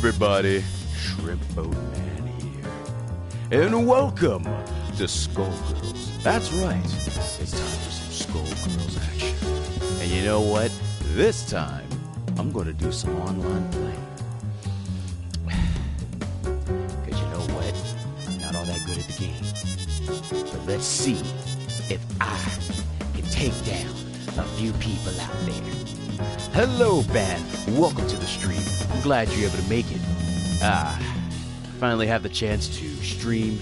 everybody, Shrimpboatman here, and welcome to Skullgirls. That's right, it's time for some Skullgirls action. And you know what? This time, I'm going to do some online playing. Because you know what? I'm not all that good at the game. But let's see if I can take down a few people out there. Hello, Ben. Welcome to the stream. I'm glad you're able to make it. Finally have the chance to stream.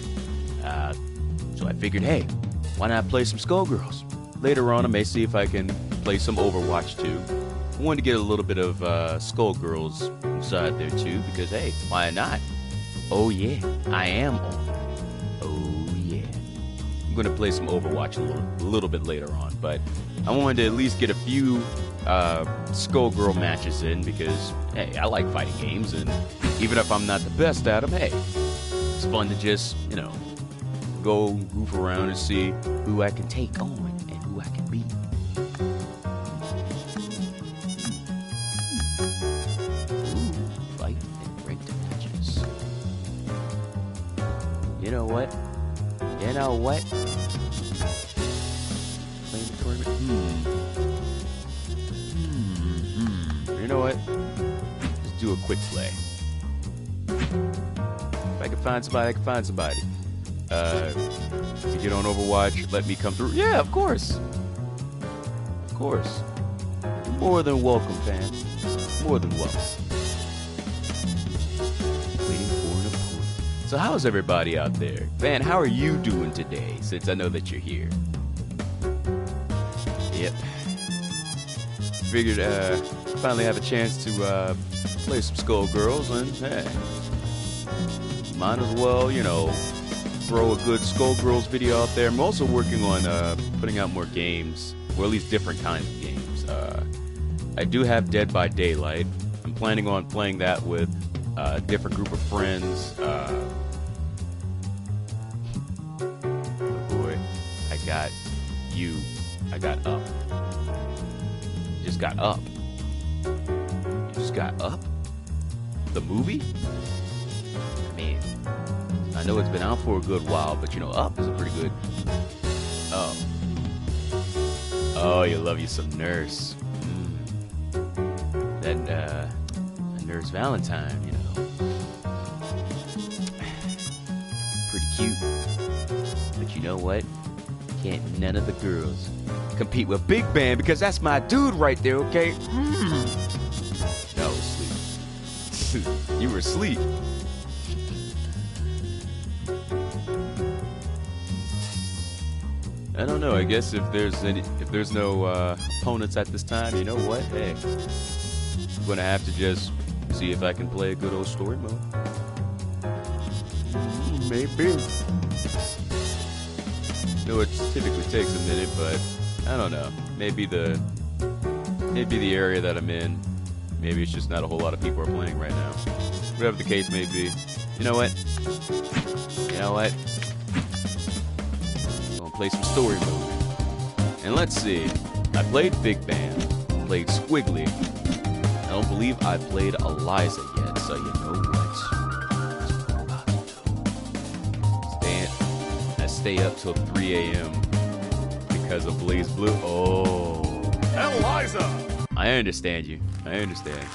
So I figured, hey, why not play some Skullgirls? Later on, I may see if I can play some Overwatch too. I wanted to get a little bit of Skullgirls inside there too, because hey, why not? Oh yeah, I am on. Oh yeah. I'm gonna play some Overwatch a little bit later on, but I wanted to at least get a few Skullgirl matches in because, hey, I like fighting games, and even if I'm not the best at them, hey, it's fun to just, you know, go goof around and see who I can take on and who I can beat. Ooh, fight and ranked matches. You know what? You know what? Playing the tournament? You know what? Just do a quick play. If I can find somebody, I can find somebody. If you get on Overwatch, let me come through. Yeah, of course. Of course. You're more than welcome, fam. More than welcome. Waiting for an opponent. So how's everybody out there? Van, how are you doing today, since I know that you're here? Yep. Figured, finally have a chance to play some Skullgirls, and hey, might as well, you know, throw a good Skullgirls video out there. I'm also working on putting out more games, or at least different kinds of games. I do have Dead by Daylight. I'm planning on playing that with a different group of friends. Oh boy, I got you. I got Up. You just got Up. You just got Up? The movie? I mean, I know it's been out for a good while, but you know, Up is a pretty good... Oh. Oh, you love you some Nurse. That, Nurse Valentine, you know. Pretty cute. But you know what? Can't none of the girls compete with Big Band, because that's my dude right there, okay? No, I was asleep. You were asleep. I don't know. I guess if there's no opponents at this time, you know what? Hey, I'm gonna have to just see if I can play a good old story mode. Maybe. No, it typically takes a minute, but I don't know. Maybe the area that I'm in, maybe it's just not a whole lot of people are playing right now. Whatever the case may be. You know what? You know what? I'm gonna play some story mode. And let's see. I played Big Band, played Squiggly. I don't believe I played Eliza yet, so you know what? I stay up till 3 a.m. because of Blaze Blue. Oh. Eliza! I understand you. I understand.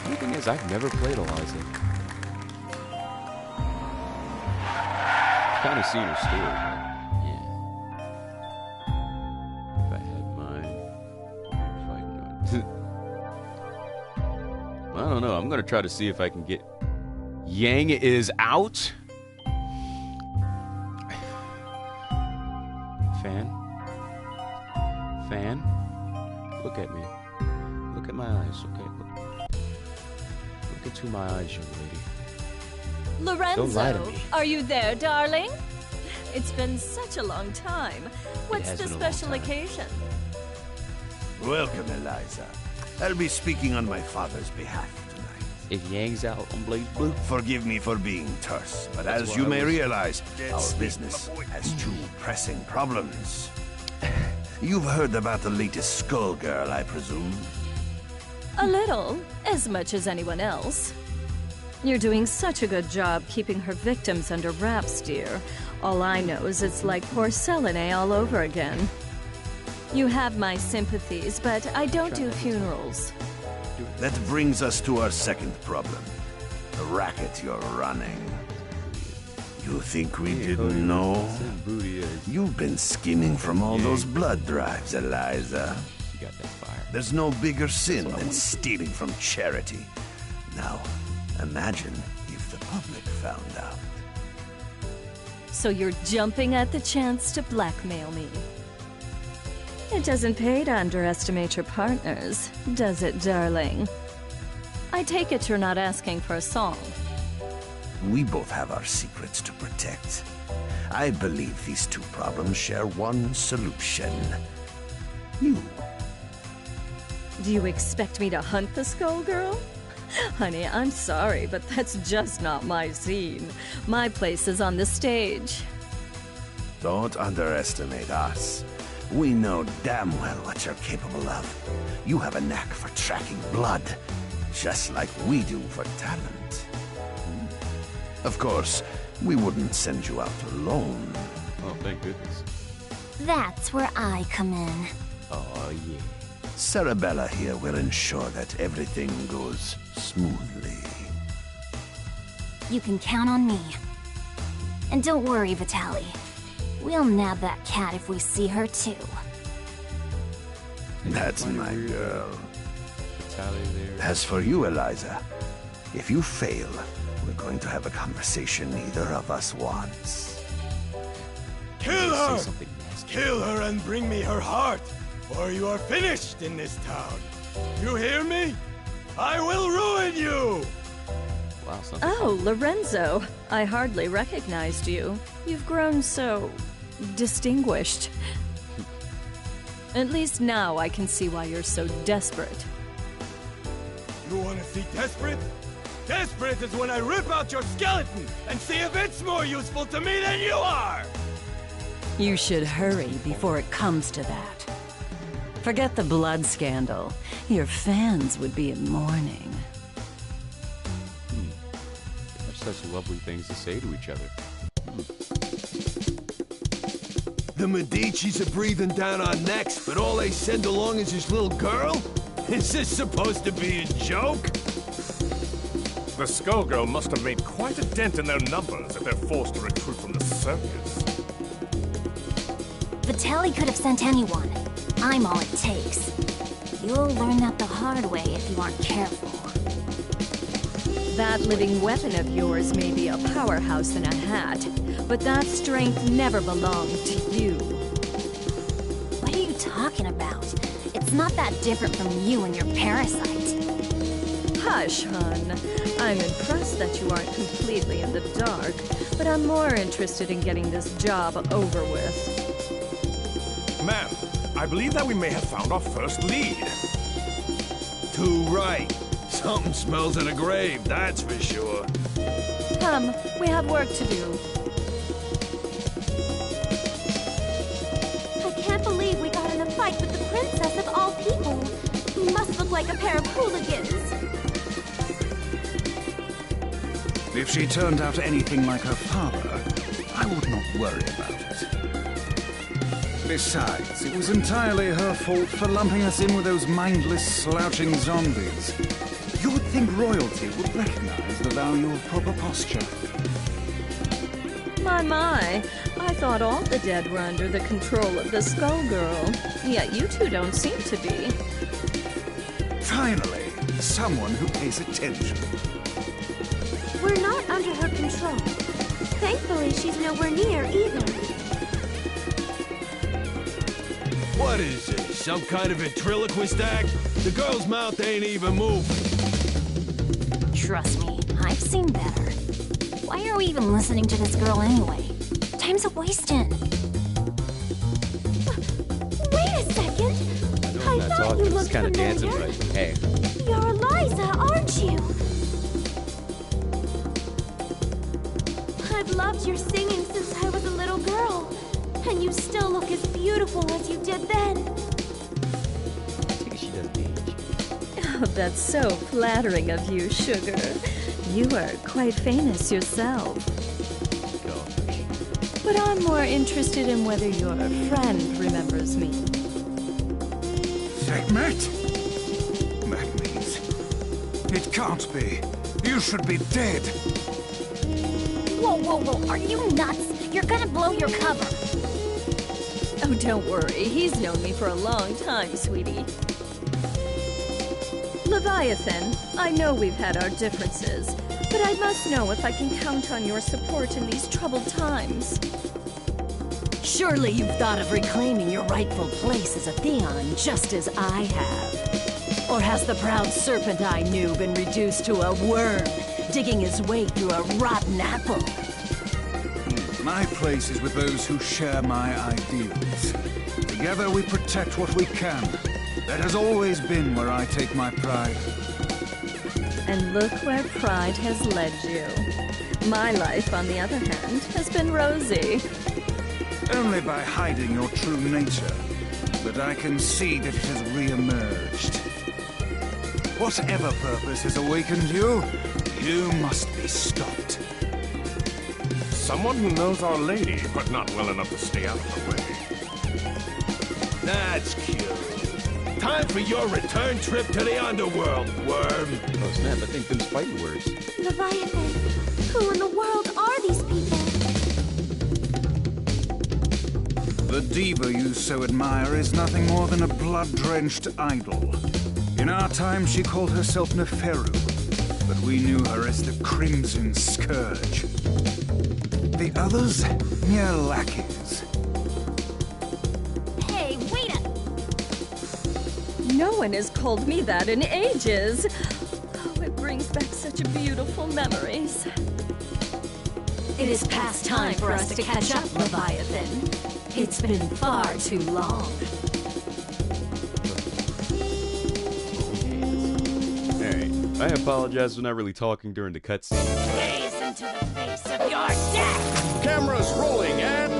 The thing is, I've never played Eliza. I've kind of seen her story. Yeah. If I had mine, if I not. I don't know. I'm gonna try to see if I can get. Yang is out. Fan, look at me. Look at my eyes, okay? Look into my eyes, young lady. Lorenzo, Don't lie to me. are you there, darling? It's been such a long time. What's the special occasion? Welcome, Eliza. I'll be speaking on my father's behalf tonight. if he hangs out on Blaze Blue. Forgive me for being terse, but as you may realize, our business has two pressing problems. You've heard about the latest Skullgirl, I presume? A little, as much as anyone else. You're doing such a good job keeping her victims under wraps, dear. All I know is it's like porcelain all over again. You have my sympathies, but I don't do funerals. That brings us to our second problem. The racket you're running. You think we didn't know? You've been scheming from all those blood drives, Eliza. You got that fire. There's no bigger sin than stealing from charity. Now, imagine if the public found out. So you're jumping at the chance to blackmail me. It doesn't pay to underestimate your partners, does it, darling? I take it you're not asking for a song. We both have our secrets to protect. I believe these two problems share one solution. You. Do you expect me to hunt the Skullgirl? Honey, I'm sorry, but that's just not my scene. My place is on the stage. Don't underestimate us. We know damn well what you're capable of. You have a knack for tracking blood, just like we do for talent. Of course, we wouldn't send you out alone. Oh, thank goodness. That's where I come in. Oh, yeah. Sarabella here will ensure that everything goes smoothly. You can count on me. And don't worry, Vitaly. We'll nab that cat if we see her, too. That's my girl. There. As for you, Eliza, if you fail, we're going to have a conversation neither of us wants. Kill her! Say something nasty. Kill her and bring me her heart, or you are finished in this town. You hear me? I will ruin you! Wow, Oh, Lorenzo. I hardly recognized you. You've grown so distinguished. At least now I can see why you're so desperate. You want to see desperate? Desperate is when I rip out your skeleton and see if it's more useful to me than you are! You should hurry before it comes to that. Forget the blood scandal. Your fans would be in mourning. Such lovely things to say to each other. The Medicis are breathing down our necks, but all they send along is this little girl? Is this supposed to be a joke? The Skullgirl must have made quite a dent in their numbers if they're forced to recruit from the circus. Vitaly could have sent anyone. I'm all it takes. You'll learn that the hard way if you aren't careful. That living weapon of yours may be a powerhouse in a hat, but that strength never belonged to you. What are you talking about? It's not that different from you and your parasite. Hush, hon. I'm impressed that you aren't completely in the dark, but I'm more interested in getting this job over with. Ma'am, I believe that we may have found our first lead. Too right. Something smells in a grave, that's for sure. Come, we have work to do. I can't believe we got in a fight with the princess of all people. We must look like a pair of hooligans. If she turned out anything like her father, I would not worry about it. Besides, it was entirely her fault for lumping us in with those mindless, slouching zombies. You would think royalty would recognize the value of proper posture. My, I thought all the dead were under the control of the Skullgirl. Yet you two don't seem to be. Finally, someone who pays attention. We're not under her control. Thankfully, she's nowhere near either. What is this, some kind of ventriloquist act? The girl's mouth ain't even moving. Trust me, I've seen better. Why are we even listening to this girl anyway? Time's a wasting. Wait a second! I thought you looked kind of dancing familiar. right. Hey. You're Eliza, aren't you? I've loved your singing since I was a little girl. And you still look as beautiful as you did then. I think she doesn't age. Oh, that's so flattering of you, Sugar. You are quite famous yourself. Go. But I'm more interested in whether your friend remembers me. Sekhmet? That means... It can't be. You should be dead. Whoa, whoa, whoa, are you nuts? You're gonna blow your cover. Oh, don't worry. He's known me for a long time, sweetie. Leviathan, I know we've had our differences, but I must know if I can count on your support in these troubled times. Surely you've thought of reclaiming your rightful place as a Theon, just as I have. Or has the proud serpent I knew been reduced to a worm, digging his way through a rotten apple? My place is with those who share my ideals. Together we protect what we can. That has always been where I take my pride. And look where pride has led you. My life, on the other hand, has been rosy. Only by hiding your true nature. But I can see that it has re-emerged. Whatever purpose has awakened you, you must be stopped. Someone who knows Our Lady, but not well enough to stay out of her way. That's cute. Time for your return trip to the underworld, worm. Oh snap, I think them's fighting words. Leviathan, who in the world are these people? The diva you so admire is nothing more than a blood-drenched idol. In our time, she called herself Neferu, but we knew her as the Crimson Scourge. The others, mere lackeys. Hey, wait up! No one has called me that in ages. Oh, it brings back such beautiful memories. It is past time for us to catch up, Leviathan. It's been far too long. Alright, I apologize for not really talking during the cutscene. Gaze into the face of your death! Cameras rolling and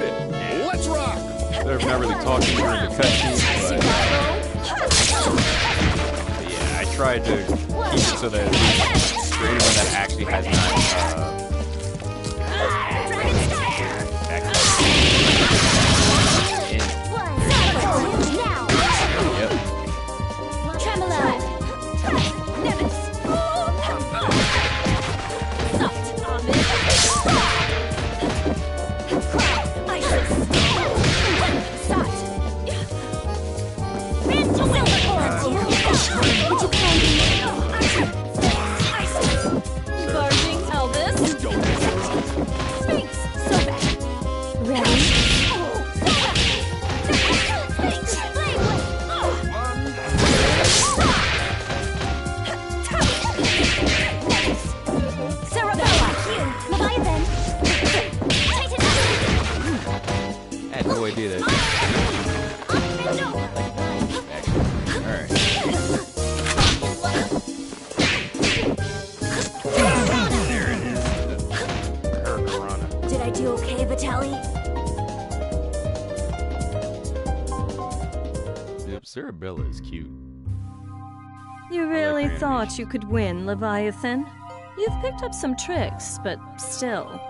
let's rock! Sorry for not really talking during the cutscene, but yeah, I tried to keep it so that for anyone that actually has not Bella is cute. You really thought you could win, Leviathan? You've picked up some tricks, but still.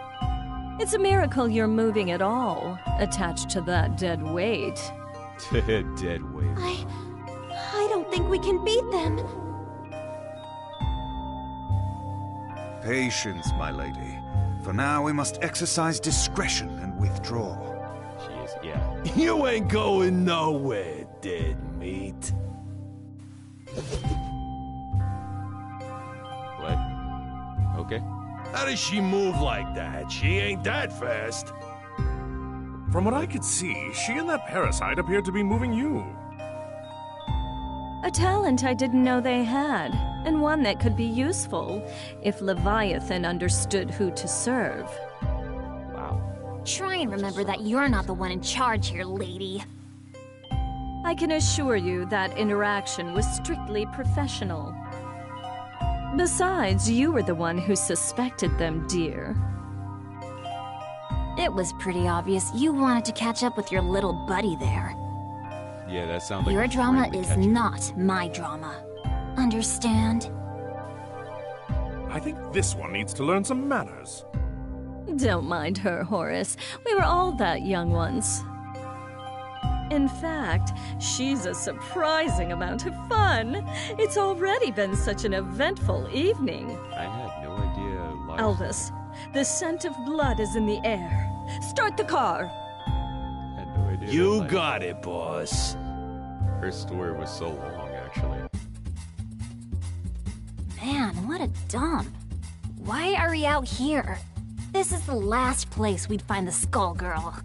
It's a miracle you're moving at all, attached to that dead weight. Dead weight. I don't think we can beat them. Patience, my lady. For now, we must exercise discretion and withdraw. She is, yeah. You ain't going nowhere, dead meat. What? Okay. How does she move like that? She ain't that fast. From what I could see, she and that parasite appeared to be moving you. A talent I didn't know they had, and one that could be useful if Leviathan understood who to serve. Wow. Try and remember that you're not the one in charge here, lady. I can assure you that interaction was strictly professional. Besides, you were the one who suspected them, dear. It was pretty obvious you wanted to catch up with your little buddy there. Yeah, that sounds like Your a drama friendly is catch-up. not my drama. Understand? I think this one needs to learn some manners. Don't mind her, Horace. We were all that young once. In fact, she's a surprising amount of fun. It's already been such an eventful evening. I had no idea. Liza... Elvis, the scent of blood is in the air. Start the car. I had no idea. You that, got it, boss. Her story was so long, actually. Man, what a dump. Why are we out here? This is the last place we'd find the Skullgirl.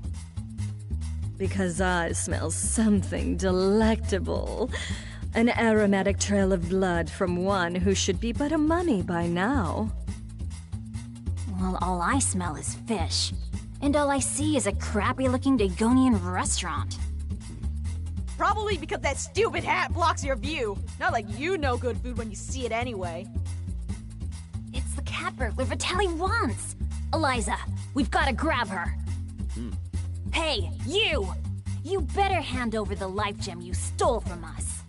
Because I smell something delectable. An aromatic trail of blood from one who should be but a mummy by now. Well, all I smell is fish. And all I see is a crappy-looking Dagonian restaurant. Probably because that stupid hat blocks your view. Not like you know good food when you see it anyway. It's the cat burglar Vitaly wants. Eliza, we've got to grab her. Hey, you! You better hand over the life gem you stole from us.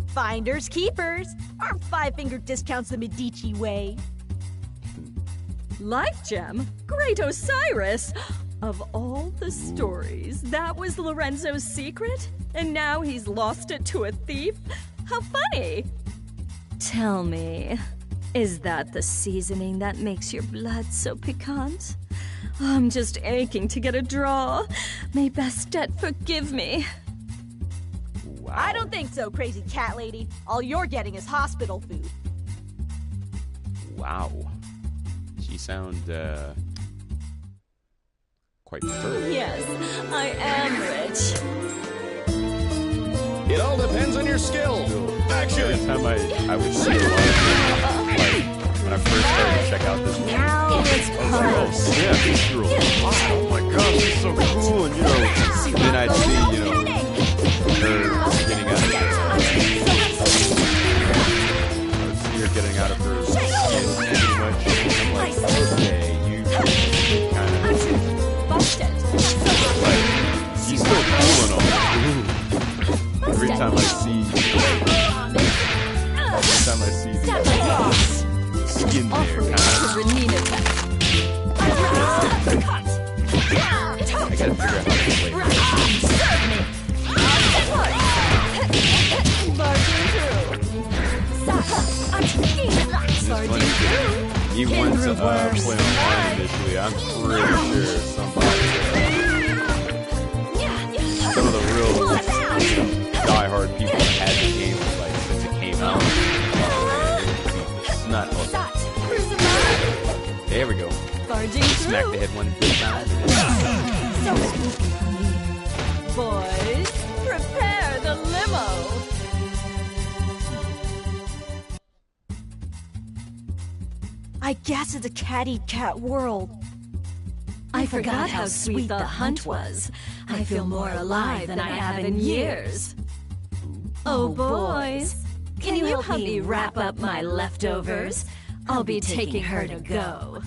Finders keepers. Our 5-finger discounts the Medici way. Life gem? Great Osiris! Of all the stories, that was Lorenzo's secret? And now he's lost it to a thief? How funny! Tell me, is that the seasoning that makes your blood so piquant? I'm just aching to get a draw. May Bastet forgive me. Wow. I don't think so, crazy cat lady. All you're getting is hospital food. Wow. She sound, quite thorough. Yes, I am rich. It all depends on your skill. Action! Every time I would see a lot of like, when I first started to check out this movie. Now it's close. Yeah, this girl. Oh my gosh, she's so cool, and then I'd see, her getting out of her. I'd see her getting out of her skin pretty much. I'm like, okay, you kind of like, she's still cool and all. Every time I see the skin there, kind of. I gotta figure out how to play He wants to play online initially. I'm pretty sure somebody, some of the real die-hard people that had the game like since it came out. It's not awesome. There we go. Smack the head one good time. Boys, prepare the limo. I guess it's a cat-eat-cat world. I forgot how sweet the hunt was. I feel more alive than I have in years. Oh, boys, can you help me wrap up my leftovers? I'll be taking her to go.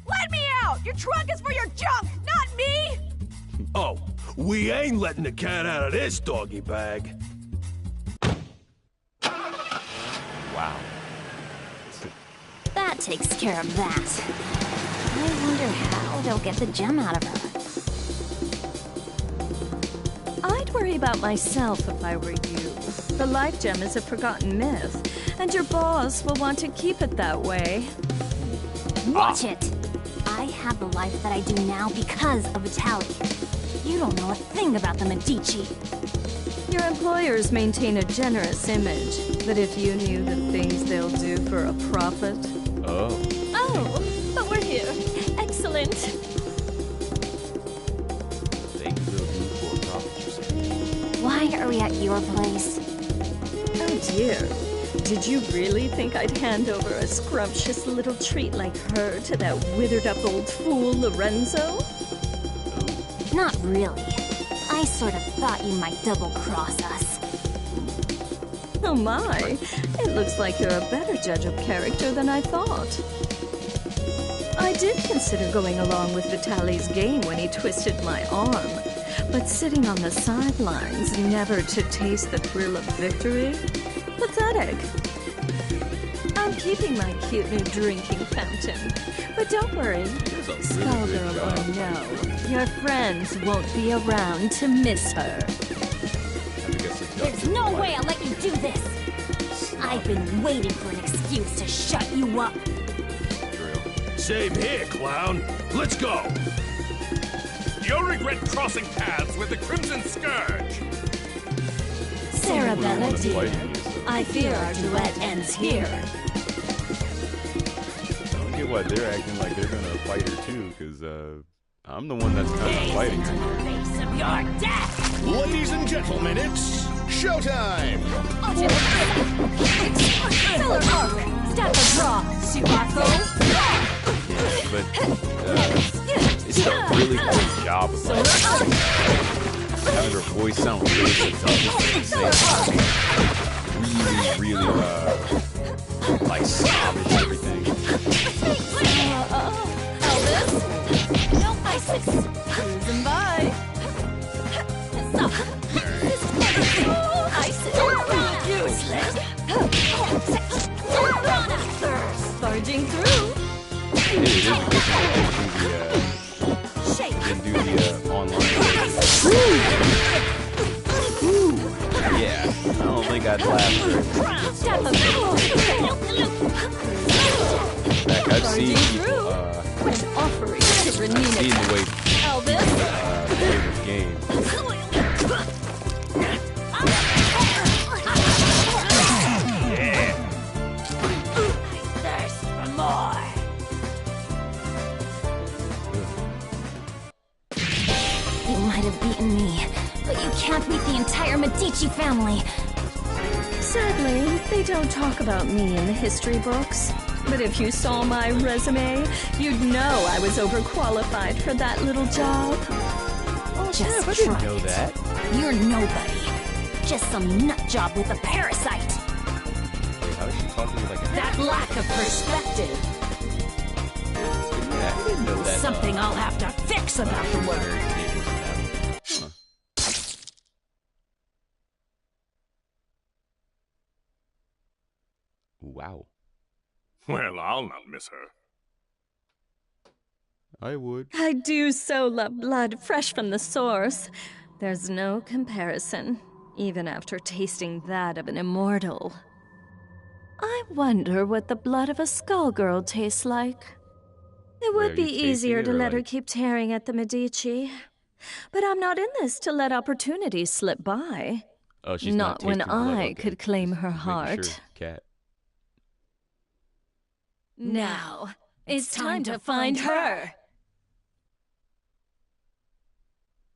Let me out! Your trunk is for your junk, not me! Oh, we ain't letting the cat out of this doggy bag. Wow. That takes care of that. I wonder how they'll get the gem out of her. I'd worry about myself if I were you. The life gem is a forgotten myth, and your boss will want to keep it that way. Watch it! I have the life that I do now because of Vitaly. You don't know a thing about the Medici. Your employers maintain a generous image, but if you knew the things they'll do for a profit... Oh. Oh, but we're here. Excellent. Things they'll do for a profit, you say. Why are we at your place? Oh dear. Did you really think I'd hand over a scrumptious little treat like her to that withered-up old fool, Lorenzo? Not really. I sort of thought you might double-cross us. Oh my, it looks like you're a better judge of character than I thought. I did consider going along with Vitaly's game when he twisted my arm, but sitting on the sidelines, never to taste the thrill of victory? Pathetic. I'm keeping my cute new drinking fountain, but don't worry, Skullgirl or no, your friends won't be around to miss her. There's no way I'll let you do this! I've been waiting for an excuse to shut you up. Same here, clown. Let's go. You'll regret crossing paths with the Crimson Scourge. Sarabella, dear, I fear our duet ends here. I don't get why they're acting like they're gonna fight her too, because I'm the one that's kind of fighting her. Face of your death! Ladies and gentlemen, it's showtime! Filler arc! Step a draw, Subaco! But it's a really good job of like, having her voice sound really seductive at the same time. Really, like snobbish and everything. Elvis? No ISIS! Cruising by. Barging through. It is a good thing they didn't do the online. Yeah, I don't think I'd laugh very much. I've seen people offering to Renina. seen the way play this game. Thirst for more! You might have beaten me, but you can't beat the entire Medici family. Sadly, they don't talk about me in the history books. But if you saw my resume, you'd know I was overqualified for that little job. Just I didn't know that. You're nobody. Just some nut job with a parasite. Wait, how is she talking like a... That lack of perspective. Yeah, I didn't know that. Something I'll have to fix about the word. Huh. Wow. Well, I'll not miss her. I would. I do so love blood fresh from the source. There's no comparison, even after tasting that of an immortal. I wonder what the blood of a Skullgirl tastes like. It would be easier to let her keep tearing at the Medici. But I'm not in this to let opportunities slip by. Oh, she's not when tasting blood, I okay. could claim her Just making heart. sure, Cat. Now, it's time to find her.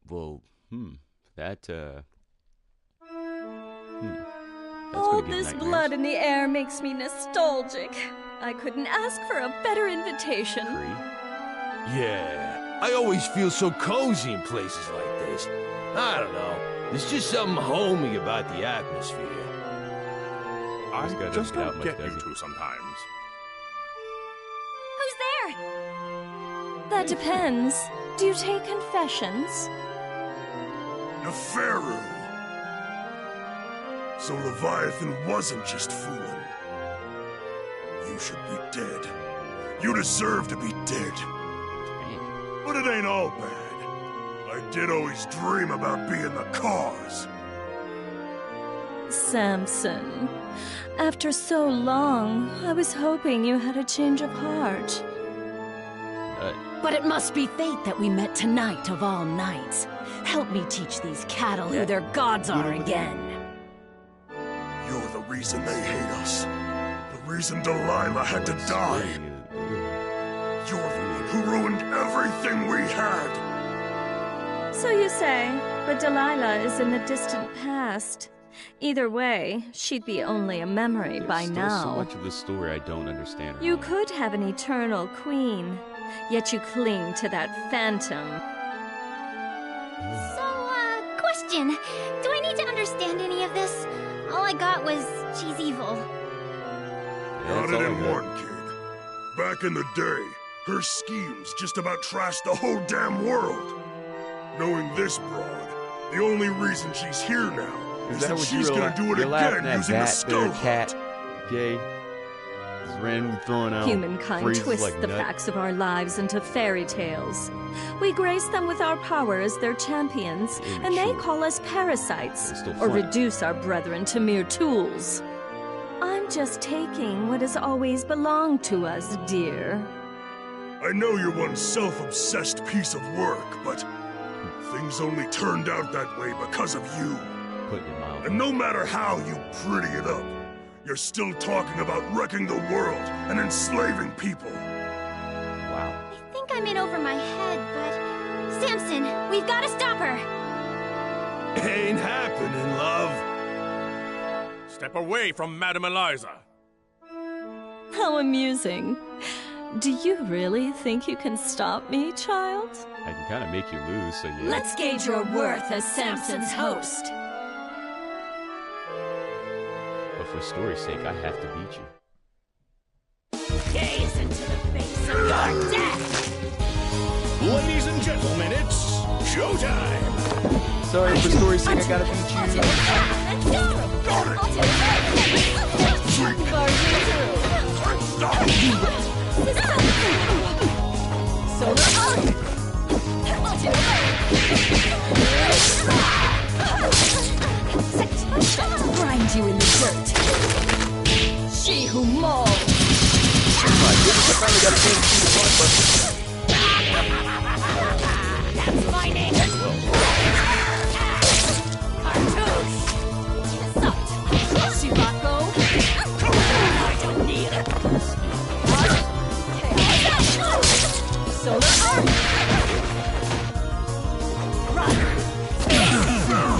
Well, that, That's All gonna give this nightmares. blood in the air makes me nostalgic. I couldn't ask for a better invitation. Yeah, I always feel so cozy in places like this. I don't know. There's just something homey about the atmosphere. I This guy just doesn't doubt don't much, get does you he? two sometimes. Who's there? That depends. Do you take confessions? Neferu! So Leviathan wasn't just fooling. You should be dead. You deserve to be dead. But it ain't all bad. I did always dream about being the cause. Samson, after so long, I was hoping you had a change of heart. But it must be fate that we met tonight of all nights. Help me teach these cattle who their gods are again. You're the reason they hate us. The reason Delilah had to die. You're the one who ruined everything we had. So you say, but Delilah is in the distant past. Either way, she'd be only a memory by There's now. so much of the story I don't understand. You could have an eternal queen, yet you cling to that phantom. So, question. Do I need to understand any of this? All I got was she's evil. Got it in one, kid. Back in the day, her schemes just about trashed the whole damn world. Knowing this broad, the only reason she's here now is that she's gonna do it again using the skull cat. Gay. Just randomly throwing out Humankind twists like the nut. facts of our lives into fairy tales. We grace them with our power as their champions, and they call us parasites, or reduce our brethren to mere tools. I'm just taking what has always belonged to us, dear. I know you're one self-obsessed piece of work, but things only turned out that way because of you. And no matter how you pretty it up, you're still talking about wrecking the world and enslaving people. Wow. I think I'm in over my head, but... Samson, we've got to stop her! Ain't happening, love. Step away from Madame Eliza. How amusing. Do you really think you can stop me, child? I can kind of make you lose, so yeah. Let's gauge your worth as Samson's host. But for story's sake, I have to beat you. Gaze into the face of your death! Ladies and gentlemen, it's showtime! Sorry, for story's sake, I gotta beat you. Let's go! Grind you in the dirt. She who molds. Oh my goodness, I finally got a chance to see the That's my name. Cartouche. Sirocco. I don't need it. Solar arc.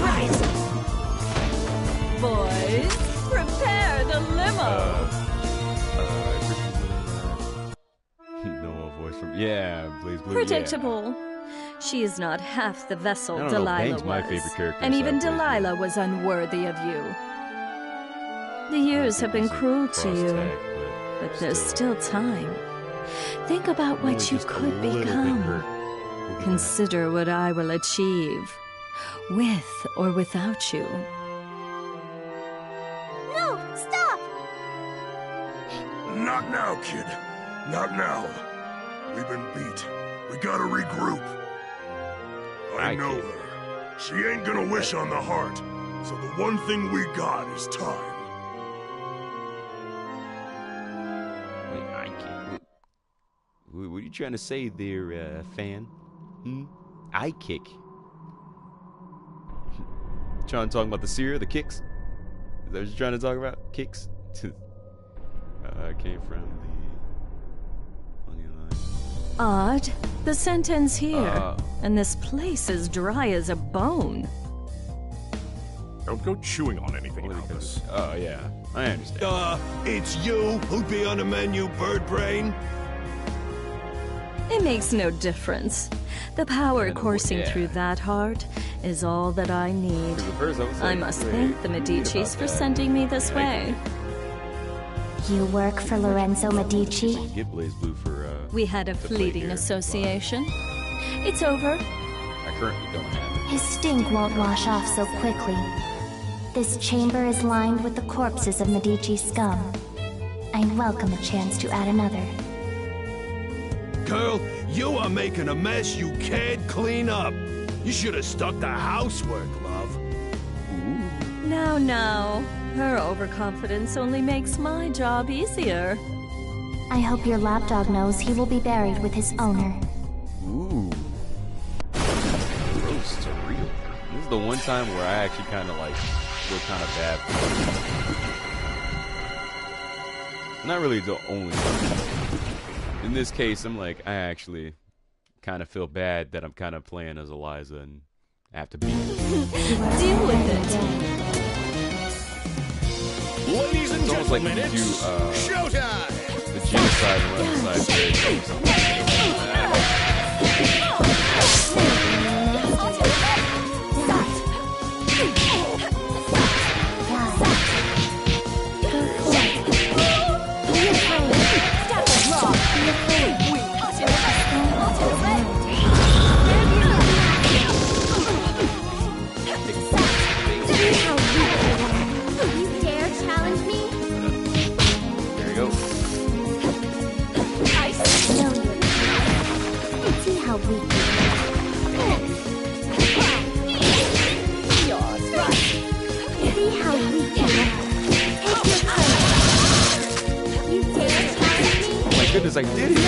Rise. Boys, prepare the limo. No voice from Blaze Blue. Predictable. She is not half the vessel I don't know, Delilah Bang's was. my favorite character, And so even I praise Delilah was unworthy of you. The years have been cruel to you, but there's still time. Think about what you could become. Consider what I will achieve, with or without you. No, stop! Not now, kid. Not now. We've been beat. We gotta regroup. I know her. She ain't gonna wish on the heart. So the one thing we got is time. Wait, I can't. What are you trying to say there, fan? I kick. Trying to talk about the seer, the kicks? Is that what you're trying to talk about? Kicks? Came from the... Odd. The sentence here. And this place is dry as a bone. Don't go chewing on anything about this. Oh, yeah. I understand. It's you who'd be on the menu, bird brain? It makes no difference. The power coursing through that heart is all that I need. I must thank the Medicis for sending me this way. You work for Lorenzo Medici? Get Blaze Blue for, We had a fleeting association. It's over. I currently don't have it. His stink won't wash off so quickly. This chamber is lined with the corpses of Medici scum. I'd welcome a chance to add another. Girl, you are making a mess you can't clean up. You should have stuck to housework, love. Now. Her overconfidence only makes my job easier. I hope your lapdog knows he will be buried with his owner. Ooh. Gross to real. This is the one time where I actually kind of like feel kind of bad for her. Not really the only time. In this case, I'm like, I actually kind of feel bad that I'm kind of playing as Eliza and I have to beat her. Deal with it. Ladies and It's almost like gentlemen, you do, it's showtime! the genocide and regicide. how weak you are. See how weak you are. Take your time. You dare challenge me? Oh my goodness, I did it!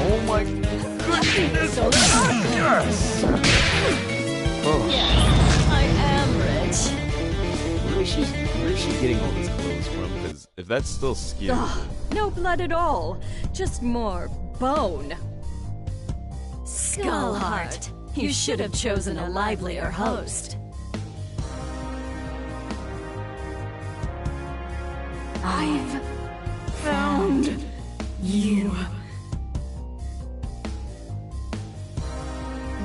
Oh my goodness! Yes! Oh. Yes, I am rich. Where is she getting all these clothes from? Because if that's still skin... Ugh, no blood at all. Just more bone. Skullheart, you should have chosen a livelier host. I've found you.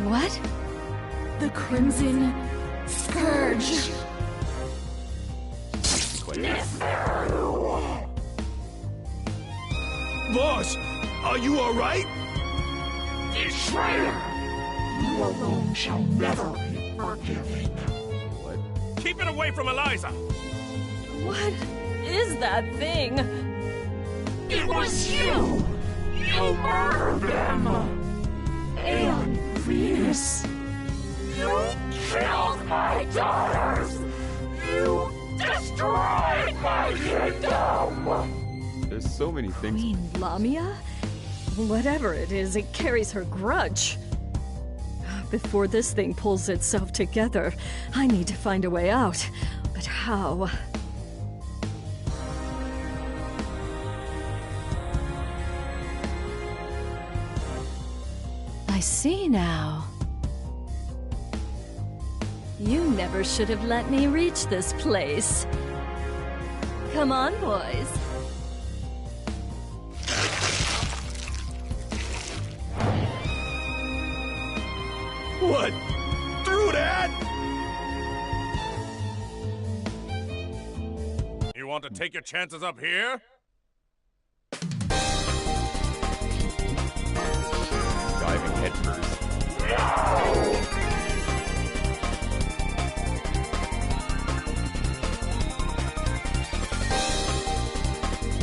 What? The Crimson Scourge. Boss, are you alright? Betrayer! You alone shall never be forgiven. Keep it away from Eliza! What is that thing? It was you! You murdered them! And Venus! You killed my daughters! You destroyed my kingdom! There's so many things. Queen Lamia? Whatever it is, it carries her grudge. Before this thing pulls itself together, I need to find a way out. But how? I see now. You never should have let me reach this place. Come on, boys. What? Through that? You want to take your chances up here? Diving headfirst.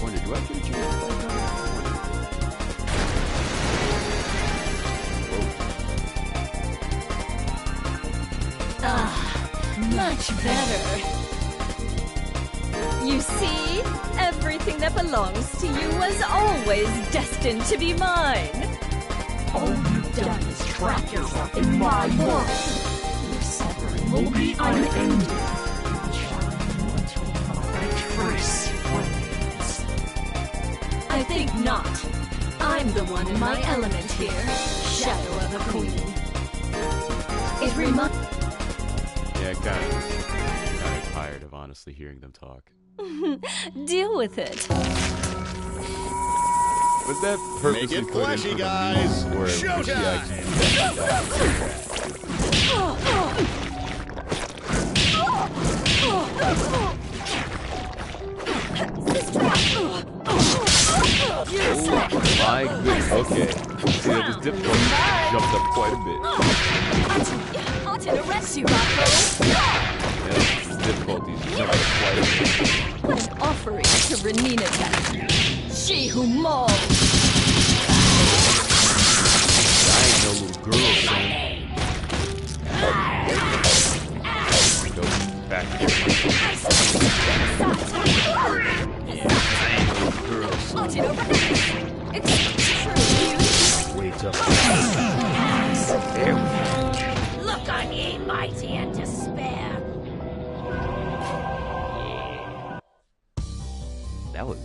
Wonder, do I get a chance? Much better. You see? Everything that belongs to you was always destined to be mine. All you've done is trap yourself in my world. Your suffering will be unending. Until my trace remains. I think not. I'm the one in my element here. Shadow of a queen. It reminds... Yeah, kind of tired of honestly hearing them talk. Deal with it. Was that purposely Make it put flashy, in for the guys. memes where she my goodness. Okay. See that this difficulty jumped up quite a bit. I'll arrest you, Rocco. Yeah, this difficulty jumped up quite a bit. What an offering to Renina, she who mauls. I ain't no little girl, son. Go back here. Girl, son. It's true. Wait up. There we go. Look on ye, mighty and despair. That was...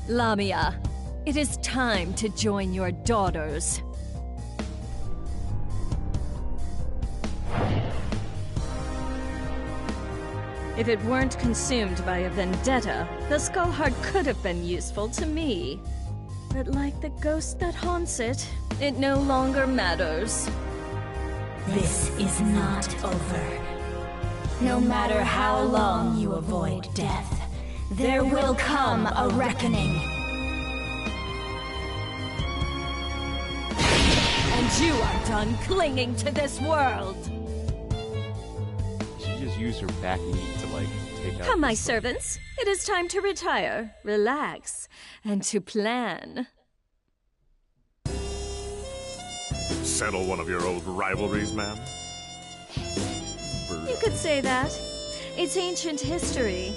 Lamia, it is time to join your daughters. If it weren't consumed by a vendetta, the Skullheart could have been useful to me. But like the ghost that haunts it, it no longer matters. This is not over. No matter how long you avoid death, there will come a reckoning. you are done clinging to this world. She just used her back knee to, like, take out... Come, my servants. It is time to retire, relax, and to plan. Settle one of your old rivalries, ma'am? You could say that. It's ancient history.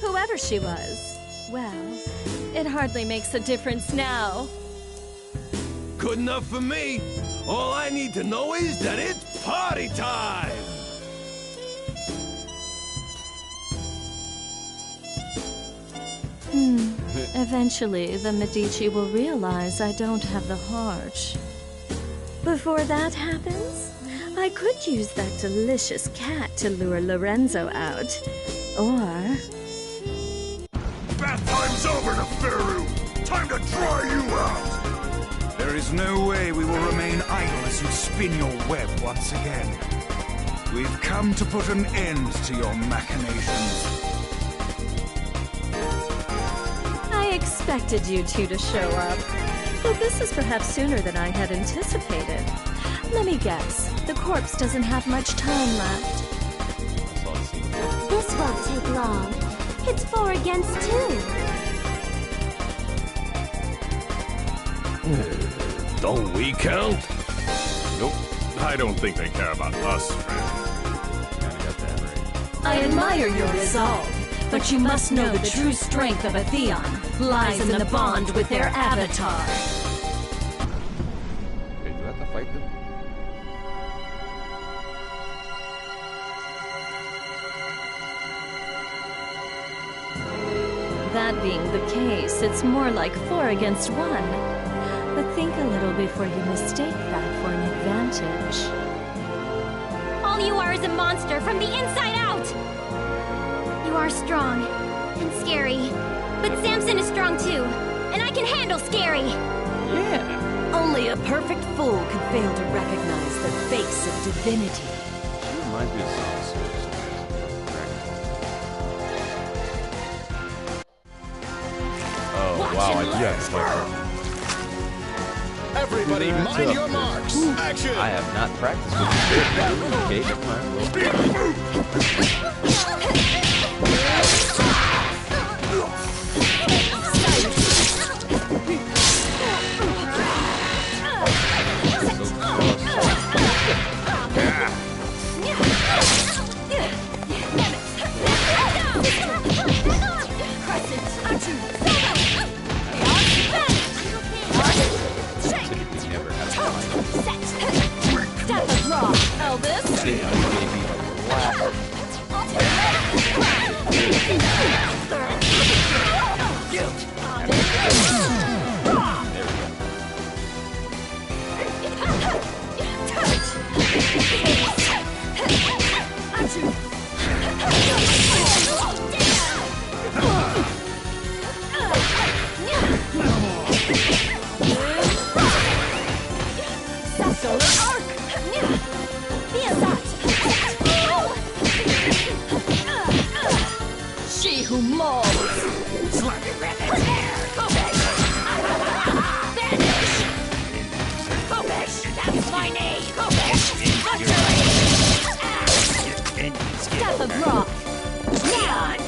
Whoever she was, well, it hardly makes a difference now. Good enough for me. All I need to know is that it's party time! Eventually, the Medici will realize I don't have the heart. Before that happens, I could use that delicious cat to lure Lorenzo out. Or... Bath time's over, Neferu! Time to dry you out! There is no way we will remain idle as you spin your web once again. We've come to put an end to your machinations. I expected you two to show up. But this is perhaps sooner than I had anticipated. Let me guess, the corpse doesn't have much time left. This won't take long. It's 4 against 2. Don't we count? Nope. I don't think they care about us, friend. Kinda got that right. I admire your resolve, but you must know the true strength of a Theon lies in the bond with their avatar. Okay, do I have to fight them? That being the case, it's more like 4 against 1. But think a little before you mistake that for an advantage. All you are is a monster from the inside out! You are strong and scary, but Samson is strong too, and I can handle scary! Yeah! Only a perfect fool could fail to recognize the face of divinity. She reminds me of Sansa. Oh, wow, I do have to fight her. Everybody, mind your marks! Action! I have not practiced with this. Okay, come on. She who mauls. That's my name! Death of Rock. Neon.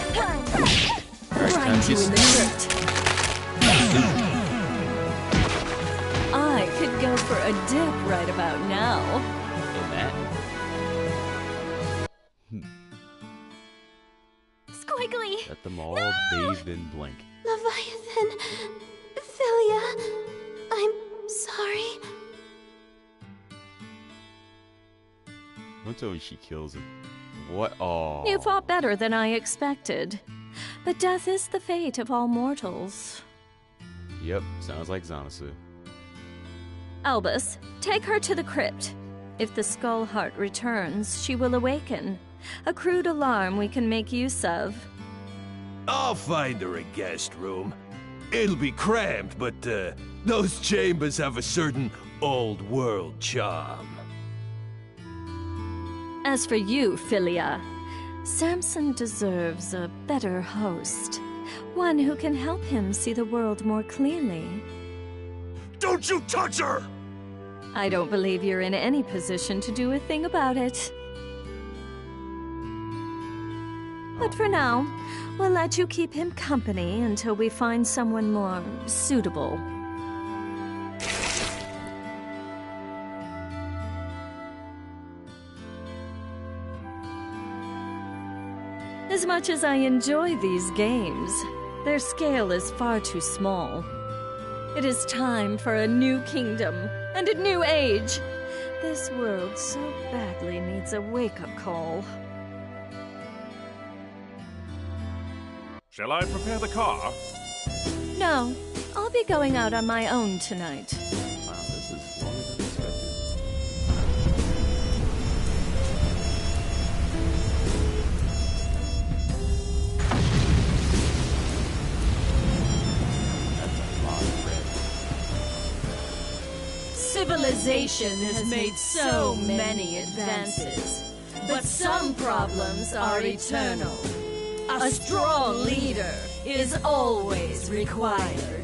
Grind you in the dirt. I could go for a dip right about now. In that? Squiggly! Let them all bathe in blank. Leviathan, Philia, I'm sorry. Don't tell me she kills him. What? Oh. You fought better than I expected. But death is the fate of all mortals. Yep, sounds like Zanasu. Albus, take her to the crypt. If the Skull Heart returns, she will awaken. A crude alarm we can make use of. I'll find her a guest room. It'll be cramped, but those chambers have a certain old-world charm. As for you, Philia, Samson deserves a better host. One who can help him see the world more clearly. Don't you touch her! I don't believe you're in any position to do a thing about it. But for now, we'll let you keep him company until we find someone more suitable. As much as I enjoy these games, their scale is far too small. It is time for a new kingdom and a new age. This world so badly needs a wake-up call. Shall I prepare the car? No, I'll be going out on my own tonight. Wow, this is longer than expected. Civilization has made so many advances, but some problems are eternal. A strong leader is always required.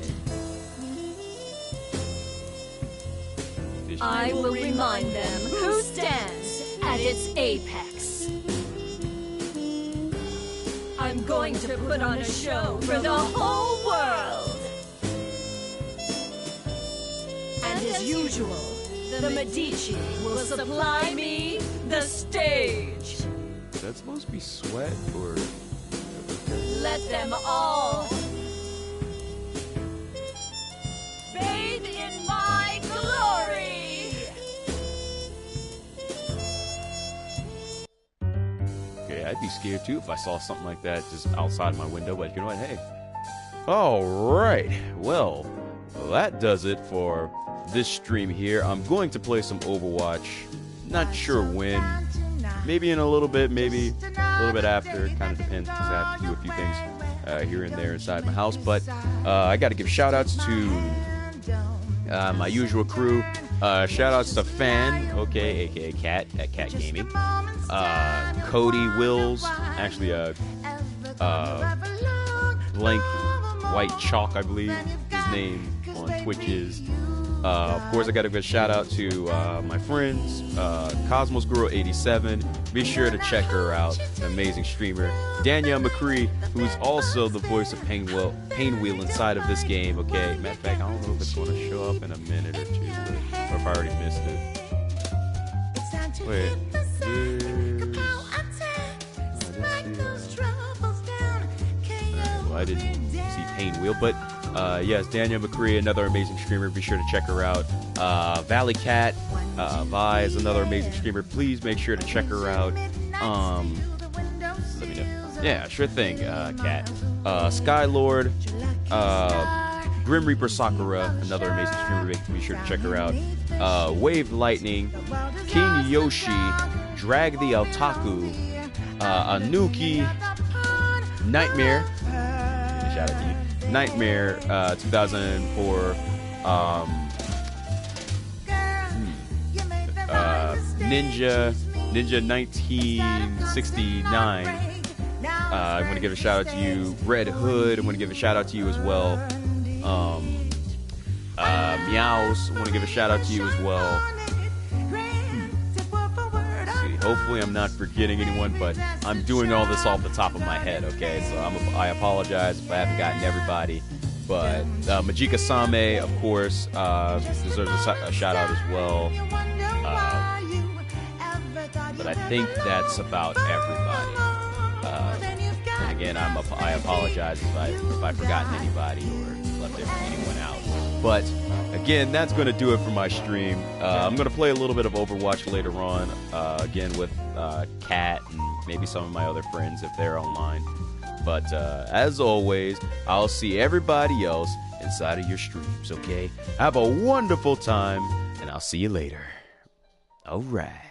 I will remind them who stands at its apex. I'm going to put on a show for the whole world. And as usual, the Medici will supply me the stage. Is that supposed to be sweat or... Let them all bathe in my glory. Okay, I'd be scared too if I saw something like that just outside my window, but you know what, hey. Alright, well, that does it for this stream here. I'm going to play some Overwatch, not sure when. Maybe in a little bit, maybe a little bit after. It kind of depends because I have to do a few things here and there inside my house. But I got to give shout-outs to my usual crew. Shout-outs to Fan, okay, a.k.a. Cat, at Cat Gaming. Cody Wills, actually Blank White Chalk, I believe his name on Twitch is. Of course, I got to give a shout out to my friends, Cosmos Girl 87. Be sure to check her out, an amazing streamer. Danielle McCree, who's also the voice of Painwheel inside of this game. Okay, matter of fact, I don't know if it's going to show up in a minute or two, or if I already missed it. Wait, I didn't see Painwheel, but. Yes, Danielle McCree, another amazing streamer. Be sure to check her out. Valley Cat, Vi is another amazing streamer. Please make sure to check her out. Let me know. Yeah, sure thing, Cat. Skylord, Grim Reaper Sakura, another amazing streamer. Be sure to check her out. Wave Lightning, King Yoshi, Drag the Otaku, Anuki, Nightmare. Shout out to you. Nightmare 2004, Ninja 1969. I want to give a shout out to you. Red Hood, I want to give a shout out to you as well. Meows, I want to give a shout out to you as well. Hopefully I'm not forgetting anyone, but I'm doing all this off the top of my head, okay? So I apologize if I haven't gotten everybody. But Majika Same, of course, deserves a shout-out as well. But I think that's about everybody. And again, I apologize if I've forgotten anybody or left anyone out. But again, that's going to do it for my stream. I'm going to play a little bit of Overwatch later on, again with Kat and maybe some of my other friends if they're online. But as always, I'll see everybody else inside of your streams, okay? Have a wonderful time, and I'll see you later. All right.